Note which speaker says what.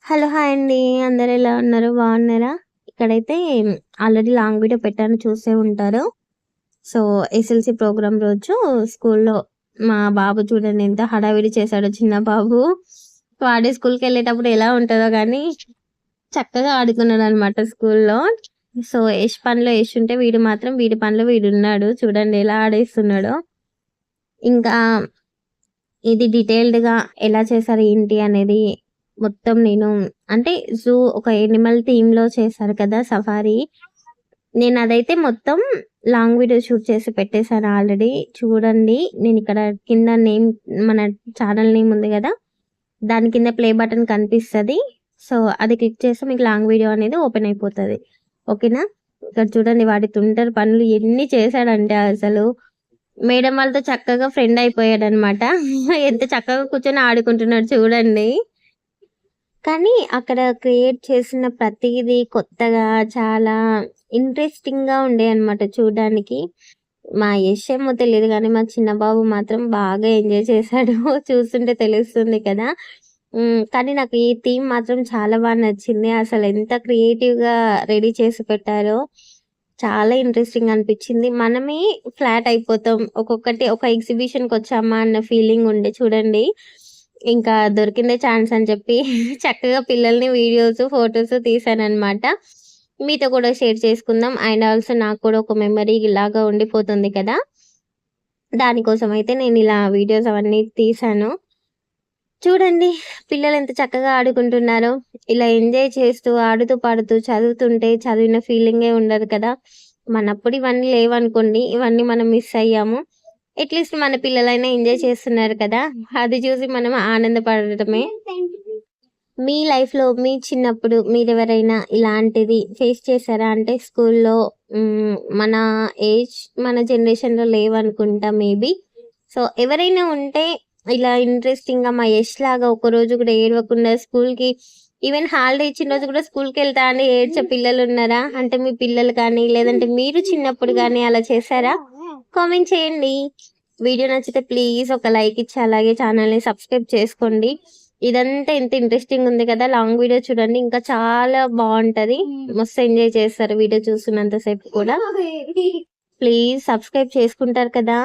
Speaker 1: Hello! Hi అండి. అందరూ ఎలా ఉన్నారు? బాగున్నారా? ఇక్కడైతే ఆల్రెడీ లాంగ్ వీడియో పెట్టాను, చూసే ఉంటారు. సో, ఎస్ఎల్‌సి ప్రోగ్రామ్ రోజు స్కూల్‌లో మా బాబు చూడండి ఎంత హడావిడి చేశాడో, చిన్న బాబు. వాడే స్కూల్‌కెళ్ళేటప్పుడు ఎలా ఉంటదో గానీ చక్కగా ఆడుకున్నాడనమాట స్కూల్‌లో. సో, యష్ పనిలో యష్ ఉంటే వీడు మాత్రం వీడి పనిలో వీడున్నాడు. చూడండి ఎలా ఆడేస్తున్నాడో. ఇంకా ఇది డీటెయిల్డ్‌గా ఎలా చేశారు ఏంటి అనేది మొత్తం నేను అంటే ఒక యానిమల్ థీమ్‌లో చేశారు కదా సఫారీ. నేను అదైతే మొత్తం లాంగ్ వీడియో షూట్ చేసి పెట్టేసాను ఆల్రెడీ. చూడండి నేను ఇక్కడ కింద నేమ్, మన ఛానల్ నేమ్ ఉంది కదా, దాని కింద ప్లే బటన్ కనిపిస్తది. సో, అది క్లిక్ చేస్తే మీకు లాంగ్ వీడియో అనేది ఓపెన్ అయిపోతది. ఓకేనా? ఇక్కడ చూడండి వాడి తుంటరి పనులు ఎన్ని చేశాడంటే అసలు. మేడం వాళ్ళతో చక్కగా ఫ్రెండ్ అయిపోయాడనమాట. ఎంత చక్కగా కూర్చొని ఆడుకుంటున్నాడు చూడండి. కానీ అక్కడ క్రియేట్ చేసిన ప్రతీదీ కొత్తగా చాలా ఇంట్రెస్టింగ్‌గా ఉండేయన్నమాట చూడడానికి. మా యష్ ఏమో తెలీదు గానీ, మా చిన్న బాబు మాత్రం బాగా ఎంజాయ్ చేశాడు. చూస్తుంటే తెలుస్తుంది కదా! కానీ నాకు ఈ థీమ్ మాత్రం చాలా నచ్చింది. అసలెంత క్రియేటివ్‌గా రెడీ చేసి పెట్టారో చాలా ఇంట్రెస్టింగ్ అనిపిచ్చింది. మనమే ఫ్లాట్ అయిపోతాం. ఒక్కొక్కటి ఒక ఎగ్జిబిషన్‌కొచ్చామా అన్న ఫీలింగ్ ఉండే చూడండి. ఇంకా దొరికిందే ఛాన్స్ అని చెప్పి చక్కగా పిల్లల్ని వీడియోస్, ఫోటోస్ తీశాననమాట. మీతో కూడా షేర్ చేసుకుందాం. అండ్ ఆల్సో నాకు కూడా ఒక మెమరీ లాగా ఉండిపోతుంది కదా! దానికోసం అయితే నేను ఇలా వీడియోస్ అవన్నీ తీశాను. చూడండి పిల్లలు ఎంత చక్కగా ఆడుకుంటున్నారో. ఇలా ఎంజాయ్ చేస్తూ, ఆడుతూ, పాడుతూ చదువుతుంటే చదివిన ఫీలింగే ఉండదు కదా! మనప్పుడు ఇవన్నీ లేవనుకోండి. ఇవన్నీ మనం మిస్ అయ్యాము. అట్‌లీస్ట్ మన పిల్లలైనా ఎంజాయ్ చేస్తున్నారు కదా! అది చూసి మనం ఆనందపడటమే. మీ లైఫ్‌లో మీ చిన్నప్పుడు మీరెవరైనా ఇలాంటిది ఫేస్ చేశారా? అంటే స్కూల్‌లో మన ఏజ్, మన జనరేషన్‌లో లేవనుకుంటా మేబీ. సో, ఎవరైనా ఉంటే ఇలా ఇంట్రెస్టింగ్‌గా మా యష్ లాగా ఒక్కరోజు కూడా ఏడవకుండా స్కూల్‌కి, ఈవెన్ హాలిడే ఇచ్చిన రోజు కూడా స్కూల్‌కెళ్తా అని ఏడ్చే పిల్లలున్నారా? అంటే మీ పిల్లలు కానీ, లేదంటే మీరు చిన్నప్పుడు గానీ అలా చేశారా? కామెంట్ చేయండి. వీడియో నచ్చితే ప్లీజ్ ఒక లైక్ ఇచ్చి అలాగే ఛానల్‌ని సబ్స్క్రైబ్ చేసుకోండి. ఇదంతా ఎంత ఇంట్రెస్టింగ్ ఉంది కదా! లాంగ్ వీడియో చూడండి. ఇంకా చాలా బావుంటది. మస్తు ఎంజాయ్ చేస్తారు వీడియో చూస్తున్నంత సేపు కూడా. ప్లీజ్ సబ్స్క్రైబ్ చేసుకుంటారు కదా!